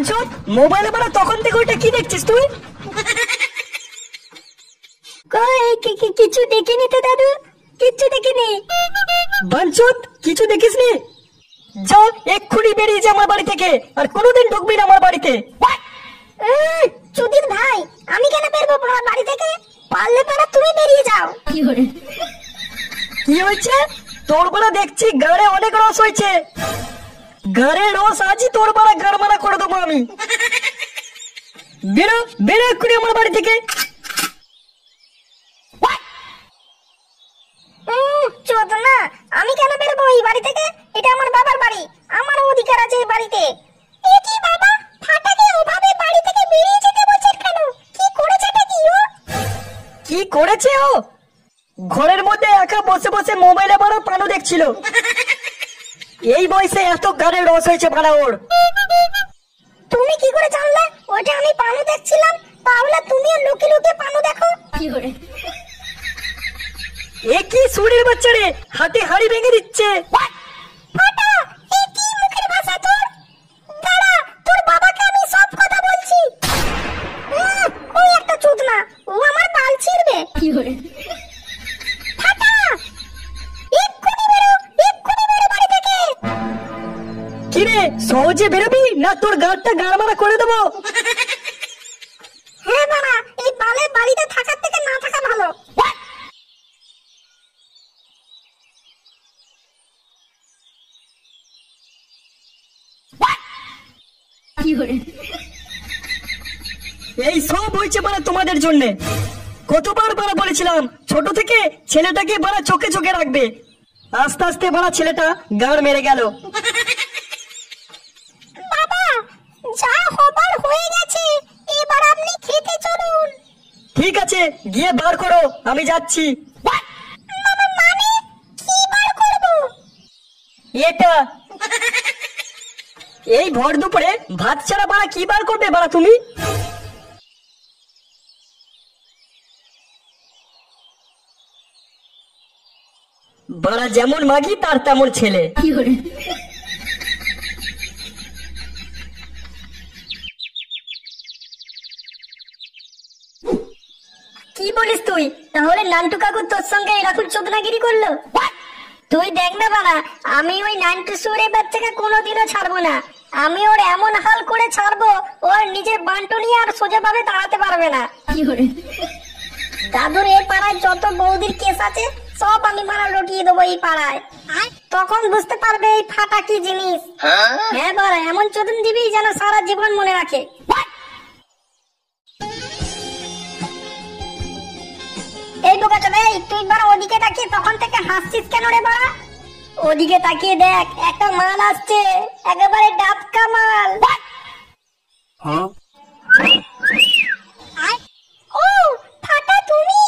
বাঞ্চত, মোবাইলে বাড়া তখন থেকে ওইটা কি দেখছিস তুই? কিছু দেখিনি তো দাদু, কিচ্ছু দেখিনি। বাঞ্চত, কিছু দেখিসনি? যা এক্ষুনি বেরিয়ে যা আমার বাড়ি থেকে, আর কোনোদিন ঢুকবি না আমার বাড়িতে। চুদির ভাই, আমি কেন বেরবো তোমার বাড়ি থেকে? পারলে পারা তুমি বেরিয়ে যাও। কি হয়েছে তোর? বাড়া দেখছি গাড়ে অনেক রস হয়েছে। গাড়ে রস আজই তোর বাড়া গাড় মারা করে দেবো আমি। বেরো বেরো এক্ষুনি আমার বাড়ি থেকে। চোদনা, আমি কেন বেরোবো এই বাড়ি থেকে? এটা আমার বাবার বাড়ি, আমার অধিকার আছে এই বাড়িতে। এ কি বাবা, ফাটাকে ওভাবে বাড়ি থেকে বেরিয়ে যেতে বলছেন কেন? কি করেছেটা কি ও? কি করেছে ও? ঘরের মধ্যে একা বসে বসে মোবাইলে বড় পানু দেখছিল। এই বয়সে এত গাড়ে রস হয়েছে ভাড়া ওর। তুমি কি করে জানলে ওটা আমি পানু দেখছিলাম? তাহলে তুমিও লুকিয়ে লুকিয়ে পানু দেখো। কি করে? এ কি সুরের বাচ্চা রে, হাতে হাড়ি ভেঙে দিচ্ছে। ফাটা, এ কি মুখের ভাষা তোর? দাঁড়া, তোর বাবাকে আমি সব কথা বলছি। ওই একটা চোদনা, ও আমার বাল ছিড়বে। কি করে? ফাটা, এক্ষুনি বেরো বাড়ি থেকে। কি রে, সহজে বেরোবি না তোর গাড়টা গাড় মারা করে দেবো? হ্যাঁ বাবা, এই বালের বাড়িতে থাকার থেকে না থাকা ভালো। এই সব হয়েছে বাড়া তোমাদের জন্য। কতবার বাড়া বলেছিলাম ছোট থেকে ছেলেটাকে বাড়া চোখে চোখে রাখবে। আস্তে আস্তে বাড়া ছেলেটা গাড় মেরে গেল। বাবা, যা হবার হয়ে গেছে, এবার আপনি খেতে চলুন। ঠিক আছে, গিয়ে বার করো, আমি যাচ্ছি। মানে কি বার করব? এটা এই ভর দুপুরে ভাত ছাড়া বাড়া কি বার করবে বাড়া তুমি? বাড়া যেমন মাগি তার তেমন ছেলে। কি বলিস তুই? তাহলে নান্টু কাকু তোর সঙ্গে এরকম চোদনাগিরি করলো? তুই দেখ না বাবা, আমি ওই নান্টু সুরে বাচ্চাকে কোনোদিনও ছাড়বো না। আমি ওর এমন হাল করে ছাড়বো, ওর নিজের বান্টু নিয়ে আর সোজাভাবে দাঁড়াতে পারবে না। দাদুর এই পাড়ায় যত বৌদির কেস আছে সব আমি মারা লুটিয়ে দেবো এই পাড়ায়। তখন বুঝতে পারবে এই ফাটা কি জিনিস। হ্যাঁ বাবা, এমন চোদন দিবি যেন সারা জীবন মনে রাখে। এই বোকাটা, তুই বাড়া ওদিকে তাকিয়ে তখন থেকে হাসছিস কেন রে বাড়া? ওদিকে তাকিয়ে দেখ, একটা মাল আসছে, একেবারে ডাবকা মাল। ও ফাটা, তুমি?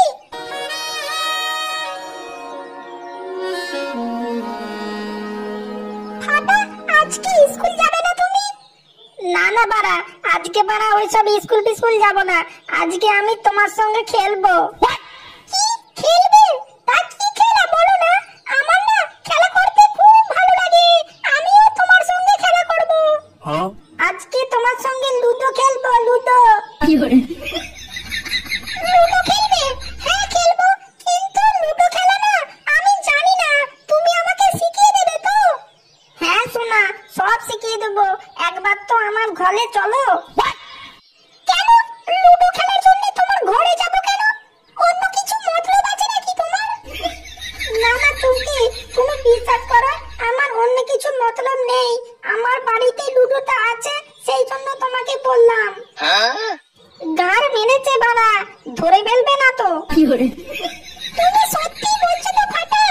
ফাটা, আজকে স্কুল যাবে না তুমি? না না বাড়া, আজকে বাড়া ওইসব স্কুল যাব না। আজকে আমি তোমার সঙ্গে খেলবো। কি খেলবে? তা কি খেলা বলো না? আমার না খেলা করতে খুব ভালো লাগে, আমিও তোমার সঙ্গে খেলা করব। আজকে তোমার সঙ্গে লুডো খেলবো। লুডো? কি করে? লুডো খেলবে? হ্যাঁ খেলবো, কিন্তু লুডো খেলা না আমি জানি না, তুমি আমাকে শিখিয়ে দেবে তো? হ্যাঁ সোনা, সব শিখিয়ে দেবো, একবার তো আমার ঘরে চলো। কেন লুডো খেলার জন্য তোমার ঘরে যাব কেন? অন্য কিছু মতলব আছে নাকি তোমার? না না চুমকি, তুমি বিশ্বাস করো, আমার অন্য কিছু মতলব নেই। আমার বাড়িতে লুডোটা আছে, সেই জন্য তোমাকে বললাম। গার মেরেছে বাবা, ধরে ফেলবে না তো? কি করে? তুমি সত্যি বলছো তো ফাটা?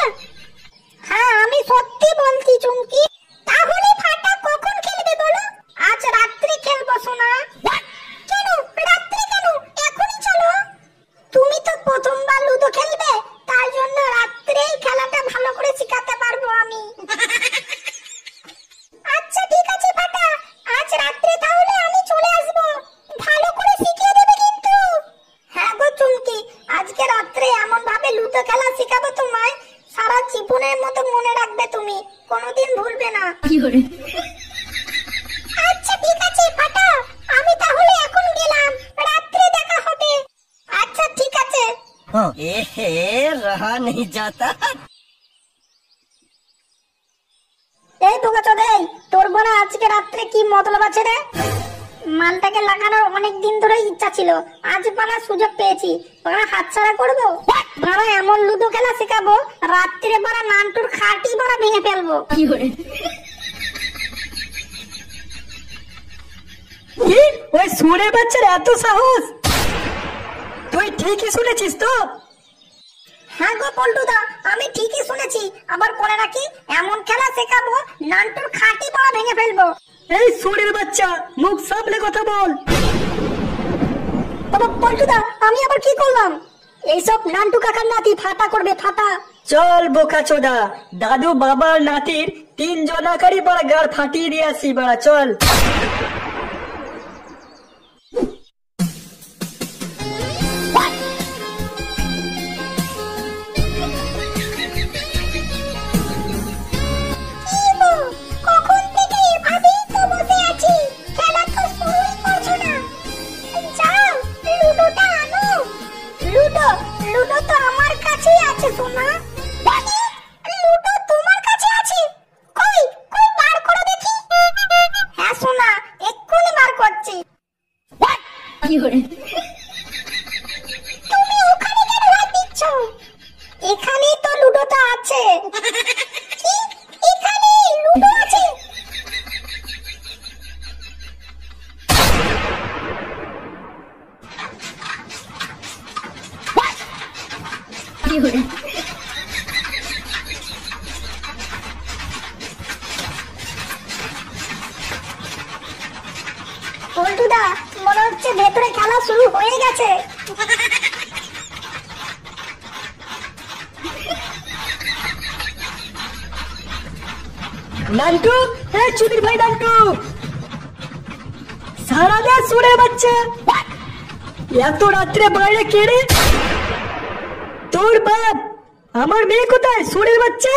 হ্যাঁ আমি সত্যি বলছি চুমকি। তাহলে ফাটা কখন খেলবে বলো? আজ রাত্রে খেলবো সোনা। কেন রাত্রে কেন? এখনই চলো। তুমি তো প্রথমবার লুডো খেলবে, তার জন্য রাত্রেই খেলাটা ভালো করে শিখাতে পারবো আমি। আচ্ছা ঠিক আছে ফাটা, আজ রাত্রে তাহলে আমি চলে আসবো, ভালো করে শিখিয়ে দেবে কিন্তু। হ্যাঁ গো চুমকি, আজকে রাত্রে এমন ভাবে লুডো খেলা শিখাবো তোমায়, সারা জীবনের মতো মনে রাখবে তুমি, কোনোদিন ভুলবে না। কি করে? আচ্ছা ঠিক আছে ফাটা, हे रहा नहीं जाता। এই বোকাচোদ, এই তোর বড় আজকে রাত্রে কি মতলব আছে রে? মালটাকে লাগানোর অনেক দিন ধরে ইচ্ছা ছিল, আজ পালা সুযোগ পেয়েছি, পালা হাতছাড়া করব। পালা এমন লুডো খেলা শেখাবো, রাত্রে পালা নান্টুর খাটি পালা ভেঙে ফেলবো। কি ওই সুরে বাচ্চার এত সাহস? তুই ঠিকই শুনেছিস তো? হ্যাঁ গো পল্টুদা, আমি ঠিকই শুনেছি। আবার বলে রাখি, এমন খেলা শেখাবো নান্টুর খাটি পালা ভেঙে ফেলবো। এই সুরের বাচ্চা, মুখ সামলে কথা বল। বাবা পল্টুদা, আমি আবার কি করলাম? এইসব নান্টু কাকার নাতি ফাটা করবে, ফাটা। চল বোকাচোদা, দাদু বাবার নাতির 3 জনাকারী বড় গাড় ফাটিয়ে দিয়ে আসি বড়া, চল। লুডো তো আমার কাছেই আছে সোনা। লুডো তোমার কাছে আছে? কই কই বার করো দেখি। হ্যাঁ সোনা, এক্ষুনি বার করছি। তুমি ওখানে কেন হাত দিচ্ছ? এখানে তো লুডোটা আছে। কি এখানে লুডো আছে? পল্টুদা, মনে হচ্ছে ভেতরে খেলা শুরু হয়ে গেছে। নান্টু, এই চুদির ভাই নান্টু, সারা দে সুরের বাচ্চা, এত রাত্রে বাইরে কে রে? তোর বাপ। আমার মেয়ে কোথায় সুরের বাচ্চা?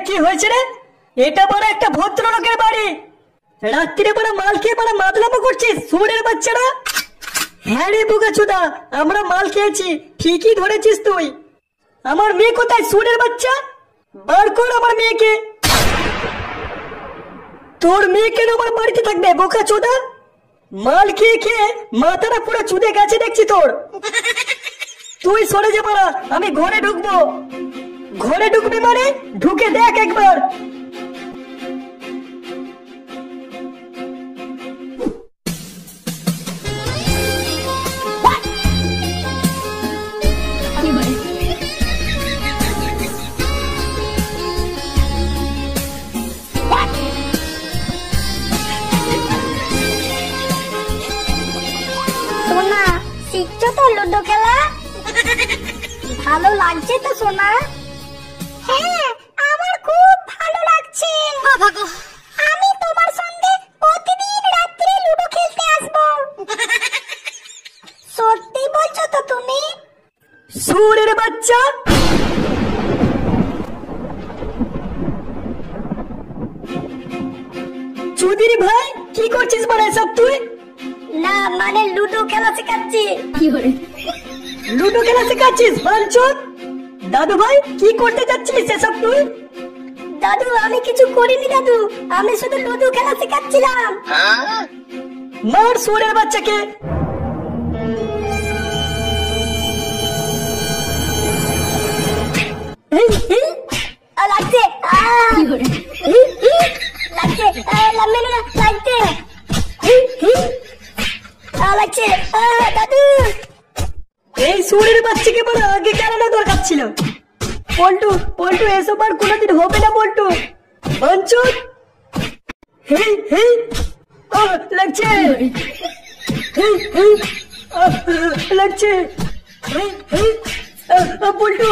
কি হয়েছে রে? এটা বড় একটা ভদ্রলোকের বাড়ি, রাত্রিরে বড় মাল খেয়ে বড় মাদলামো করছিস সুরের বাচ্চারা। হ্যাঁ রে বোকাচোদা, আমরা মাল খেয়েছি, ঠিকই ধরেছিস তুই। আমার মেয়ে কোথায় সুরের বাচ্চা? বার কর আমার মেয়েকে। তোর মেয়ে কেন আমার বাড়িতে থাকবে বোকাচোদা? মাল খেয়ে খেয়ে মাথাটা পুরো চুদে গেছে দেখছি তোর। তুই সরে যা বড়া, আমি ঘরে ঢুকবো। ঘরে ঢুকবি মানে ঢুকে দেখ একবার। সোনা, শিখছো তো লুডো খেলা? ভালো লাগছে তো সোনা? হ্যাঁ, আমার খুব ভালো লাগছে। আমি তোমার সঙ্গে প্রতিদিন রাত্রে লুডো খেলতে আসবো। সত্যি বলছো তো তুমি? সুরের বাচ্চা, চুদির ভাই কি করছিস বলে সব তুই? না মানে লুডো খেলা শেখাচ্ছি। লুডো খেলা শেখাচ্ছিস বাঞ্চোদ? দাদু ভাই কি করতে যাচ্ছিস এসব তুই? দাদু আমি কিছু করিনি দাদু, আমি শুধু লুডো খেলা শেখাচ্ছিলাম। মার সুরের বাচ্চাকে। লাগছে লাগছে লাগছে লাগছে দাদু। এই সুরের বাচ্চাকে বড় আগে কেন দরকার ছিল? পল্টু পল্টু এসব আর কোনোদিন হবে না পল্টু। বাঞ্চোদ, হে হে লাগছে, লাগছে পল্টু।